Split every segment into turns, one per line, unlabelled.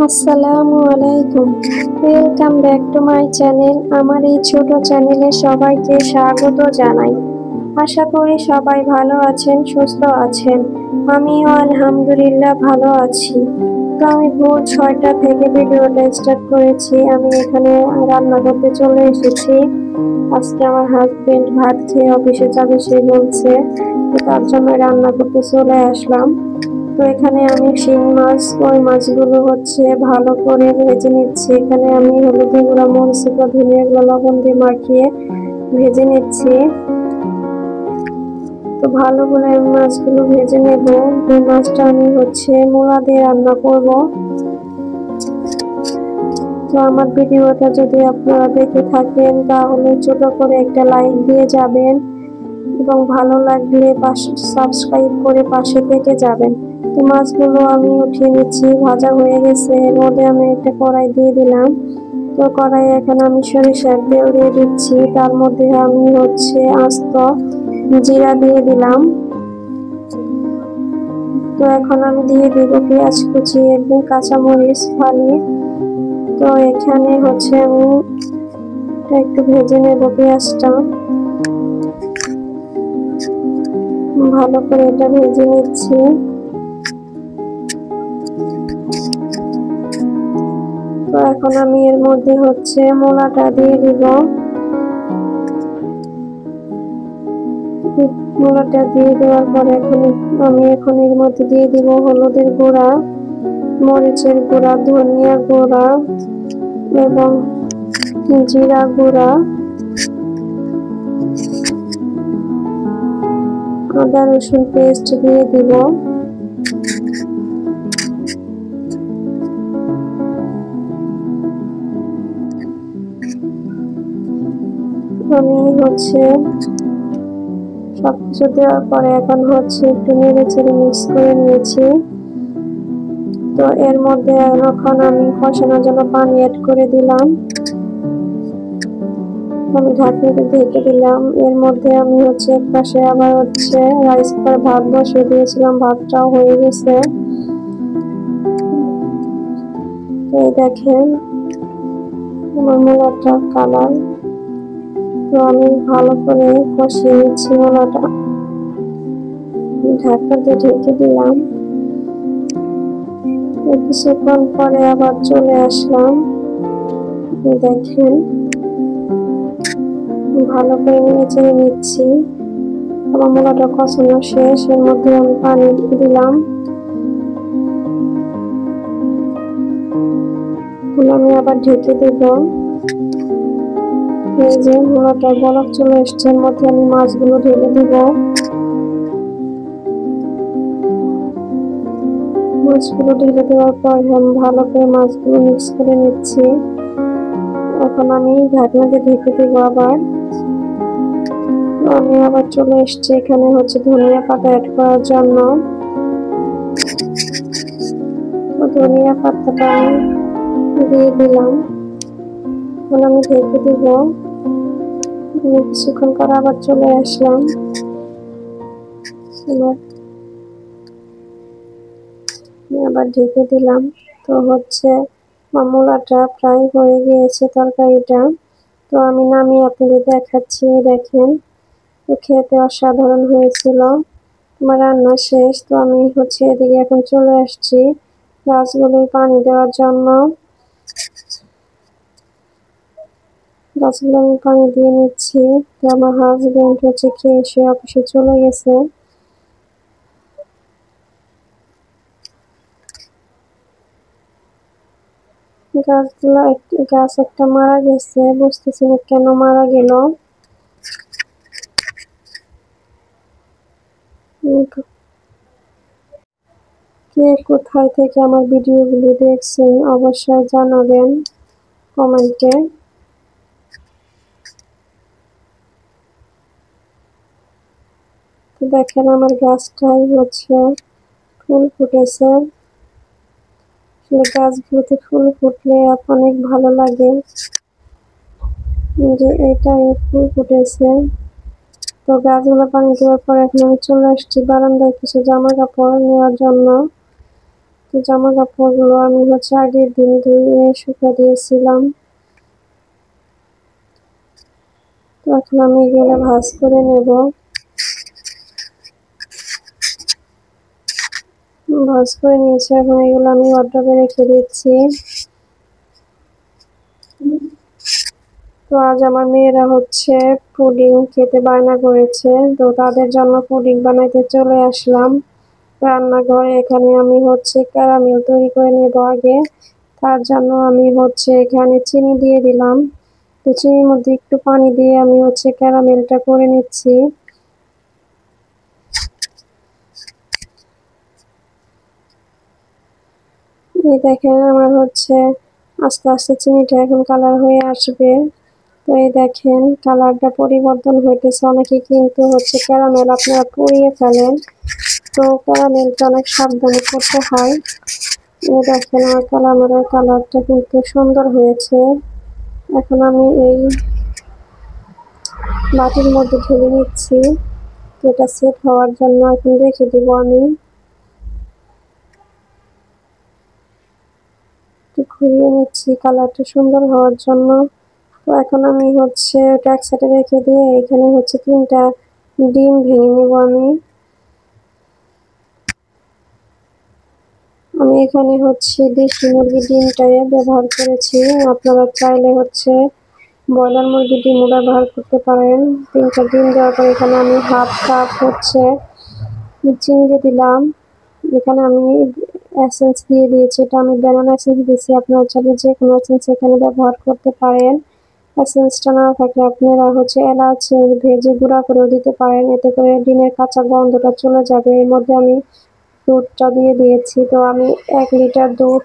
আসসালামু আলাইকুম। Welcome back to my channel. আমার এই ছোট চ্যানেলে সবাইকে স্বাগত জানাই। আশা করি সবাই ভালো আছেন, সুস্থ আছেন। আমিও আলহামদুলিল্লাহ ভালো আছি। তো আমি ভোর 6টা থেকে ভিডিওটা স্টার্ট করেছি। আমি এখানে রান্না করতে চলে এসেছি। আজকে আমার হাজবেন্ড ভাত খেয়ে অফিসে যাবে সে বলছে, তো তার জন্য রান্না করতে চলে আসলাম। তো এখানে আমি শিং মাছ, ওই মাছগুলো ভালো করে ভেজে নিচ্ছি। এখানে আমি হলুদ গুঁড়া, মরিচ গুঁড়া, ধনিয়া গুঁড়া, লবণ দিয়ে মাখিয়ে ভেজে নিচ্ছি। তো ভালো করে আমি মাছগুলো ভেজে নেব। এই মাছটা আমি মূলা দিয়ে রান্না করব। তো আমার ভিডিওটা যদি আপনারা দেখে থাকেন তাহলে ছোট করে একটা লাইক দিয়ে যাবেন এবং ভালো লাগলে সাবস্ক্রাইব করে পাশে থেকে যাবেন। তো মাছগুলো আমি উঠিয়ে নিচ্ছি, ভাজা হয়ে গেছে। এর মধ্যে আমি একটা কড়াই দিয়ে দিলাম। তো কড়াই এখানে আমি সরিষার তেল দিয়ে দিচ্ছি। তার মধ্যে আমি আস্ত জিরা দিয়ে দিলাম। তো এখন আমি দিয়ে দিব পেঁয়াজ কুচি এবং কাঁচামরিচ ফালি। তো এখানে আমি একটু ভেজে নেব পেঁয়াজটা, ভালো করে এটা ভেজে নিচ্ছি। তো এখন আমি এর মধ্যে মূলাটা দিয়ে দিব। মূলাটা দিয়ে দেওয়ার পরে আমি এর মধ্যে দিয়ে দিব হলুদের গুঁড়া, মরিচের গুঁড়া, ধনিয়া গুঁড়া এবং জিরা গুঁড়া, আদা রসুন পেস্ট দিয়ে দিব। আমি সবকিছু দেওয়ার পরে এখন একটু নেড়ে চেড়ে মিক্স করে নিয়েছি। তো এর মধ্যে এখন আমি কষানোর জন্য পানি অ্যাড করে দিলাম। আমি ঢাকনাটা ঢেকে দিলাম। এর মধ্যে আমি এক পাশে আবার রাইস কুকার ভাত বসিয়ে দিয়েছিলাম, ভাতটাও হয়ে গেছে। তো দেখেন আমার মূলাটা কালার। তো আমি ভালো করে কষিয়ে নিচ্ছি মূলাটা, ঢাকনাতে ঢেকে দিলাম। কিছুক্ষণ পরে আবার চলে আসলাম। দেখেন ভালো করে নেড়ে চেড়ে নিচ্ছি। আমার মূলাটা কষানো শেষ। এর মধ্যে আমি পানি দিলাম। আমি আবার ঢেকে দেব। এই যে মূলাটা বলক চলে এসছে, এর মধ্যে আমি মাছগুলো ঢেলে দিব। মাছগুলো ঢেলে দেওয়ার পর আমি ভালো করে মাছগুলো মিক্স করে নিচ্ছি। এখন আমি ঢাকনাতে ঢেকে দেবো আবার। আমি আবার চলে এসছি এখানে ধনিয়া পাতা অ্যাড করার জন্য। ধনিয়া পাতাটা আমি দিয়ে দিলাম। এখন আমি ঢেকে দিব। কিছুক্ষণ পর আবার চলে আসলাম। আবার ঢেকে দিলাম। তো মূলাটা প্রায় হয়ে গিয়েছে তরকারিটা। তো আমি নামিয়ে আপনাদের দেখাচ্ছি। দেখেন তো খেতে অসাধারণ হয়েছিল। আমার রান্না শেষ। তো আমি এদিকে এখন চলে আসছি গাছগুলোর পানি দেওয়ার জন্য। গাছগুলো আমি পানি দিয়ে নিচ্ছি। তো আমার হাজবেন্ড খেয়ে এসে অফিসে চলে গেছে। গাছ একটা মারা গেছে, বুঝতেছি না কেন মারা গেল। কে কোথায় থেকে আমার ভিডিওগুলো দেখছেন অবশ্যই জানাবেন কমেন্টে। তো দেখেন আমার গাছটাই ফুল ফুটেছে। গাছগুলোতে ফুল ফুটলে অনেক ভালো লাগে। যে এটাই ফুল ফুটেছে। তো গাছগুলো পানি দেওয়ার পর এখন আমি চলে আসছি বারান্দায় কিছু জামা কাপড় নেওয়ার জন্য। তো জামা কাপড়গুলো আমি আগের দিন ধুয়ে শুকা দিয়েছিলাম। তো এখন আমি এগুলো ভাঁজ করে নেব। ভাঁজ করে নিয়েছি, এখন এগুলো আমি ওয়ারড্রবে রেখে দিচ্ছি। তো আজ আমার মেয়েরা পুডিং খেতে বায়না করেছে, তো তাদের জন্য পুডিং বানাইতে চলে আসলাম রান্নাঘরে। এখানে আমি ক্যারামেল তৈরি করে নেব আগে। তার জন্য আমি এখানে চিনি দিয়ে দিলাম। তো চিনির মধ্যে একটু পানি দিয়ে আমি ক্যারামেলটা করে নিচ্ছি। এই দেখেন আমার আস্তে আস্তে চিনিটা এখন কালার হয়ে আসবে। তো এই দেখেন কালারটা পরিবর্তন হইতেছে। অনেকে কিন্তু ক্যারামেল আপনারা পুড়িয়ে ফেলেন, তো ক্যারামেলটা অনেক সাবধানে করতে হয়। এই দেখেন আমার ক্যারামেলের কালারটা কিন্তু সুন্দর হয়েছে। এখন আমি এই বাটির মধ্যে ঢেলে নিচ্ছি। তো এটা সেট হওয়ার জন্য এখন রেখে দিব আমি। ঘুরিয়ে নিচ্ছি কালারটা সুন্দর হওয়ার জন্য। তো এখন আমি ওটা এক সাইডে রেখে দিয়ে এখানে 3টা ডিম ভেঙে নেব আমি। এখানে দেশি মুরগির ডিমটাই ব্যবহার করেছি। আপনারা চাইলে ব্রয়লার মুরগির ডিমও ব্যবহার করতে পারেন। 3টা ডিম দেওয়ার পর এখানে আমি হাফ কাপ চিনি দিয়ে দিলাম। এখানে আমি এসেন্স দিয়ে দিয়েছি, এটা আমি ব্যানানা এসেন্স দিয়েছি। আপনারা চাইলে যে কোনো এসেন্স এখানে ব্যবহার করতে পারেন। এসেন্সটা না থাকলে আপনারা এলাচ ভেজে গুঁড়া করেও দিতে পারেন, এতে করে ডিমের কাঁচা গন্ধটা চলে যাবে। এর মধ্যে আমি দুধটা দিয়ে দিয়েছি। তো আমি 1 লিটার দুধ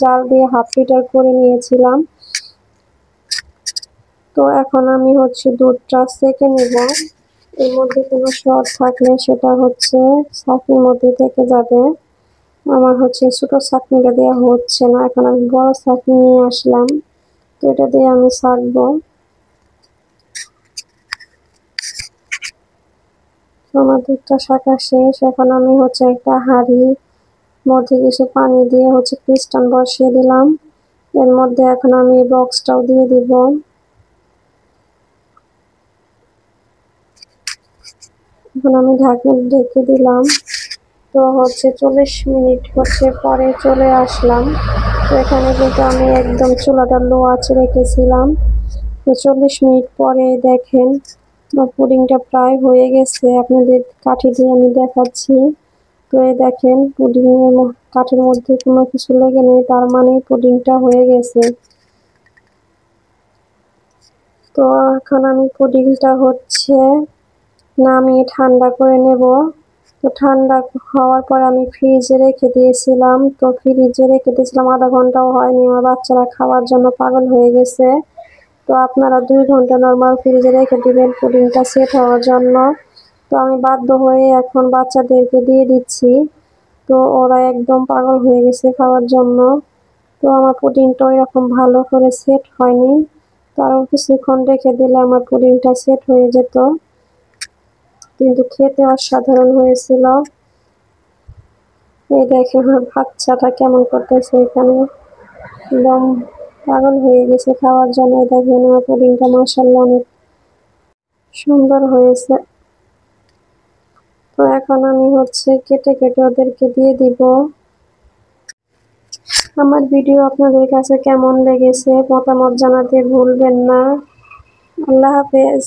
জাল দিয়ে হাফ লিটার করে নিয়েছিলাম। তো এখন আমি দুধটা সেঁকে নেব। এর মধ্যে কোনো শর্ট থাকলে সেটা ছাঁকনির মধ্যে থেকে যাবে। আমার ছোট ছাঁকনিটা দেওয়া হচ্ছে না, এখন আমি বড় ছাঁকনি নিয়ে আসলাম। তো এটা দিয়ে আমি ছাঁকবো। আমার দুধটা ছাঁকা শেষ। এখন আমি একটা হাঁড়ির মধ্যে কিছু পানি দিয়ে ক্রিস্টাল বসিয়ে দিলাম। এর মধ্যে এখন আমি বক্সটাও দিয়ে দিব। এখন আমি ঢাকনা ঢেকে দিলাম। তো 40 মিনিট পরে চলে আসলাম। তো এখানে কিন্তু আমি একদম চুলাটা লো আঁচে রেখেছিলাম। তো 40 মিনিট পরে দেখেন পুডিংটা প্রায় হয়ে গেছে। আপনাদের কাঠি দিয়ে আমি দেখাচ্ছি। তো এই দেখেন পুডিংয়ের কাঠের মধ্যে কোনো কিছু লেগে নেই, তার মানে পুডিংটা হয়ে গেছে। তো এখন আমি পুডিংটা নামিয়ে ঠান্ডা করে নেব। তো ঠান্ডা হওয়ার পর আমি ফ্রিজে রেখে দিয়েছিলাম। তো ফ্রিজে রেখে দিয়েছিলাম আধা ঘন্টাও হয়নি, আমার বাচ্চারা খাওয়ার জন্য পাগল হয়ে গেছে। তো আপনারা 2 ঘন্টা নর্মাল ফ্রিজে রেখে দিবেন পুডিংটা সেট হওয়ার জন্য। তো আমি বাধ্য হয়ে এখন বাচ্চাদেরকে দিয়ে দিচ্ছি। তো ওরা একদম পাগল হয়ে গেছে খাওয়ার জন্য। তো আমার পুডিংটা এরকম ভালো করে সেট হয়নি, তো আরও কিছুক্ষণ রেখে দিলে আমার পুডিংটা সেট হয়ে যেত, কিন্তু খেতে অসাধারণ হয়েছিল। এই দেখে আমার বাচ্চাটা কেমন করতেছে, এখানে একদম পাগল হয়ে গেছে খাওয়ার জন্য। দেখেন আমার পুডিংটা মাশাআল্লাহ অনেক সুন্দর হয়েছে। তো এখন আমি কেটে কেটে ওদেরকে দিয়ে দিব। আমার ভিডিও আপনাদের কাছে কেমন লেগেছে মতামত জানাতে ভুলবেন না। আল্লাহ হাফেজ।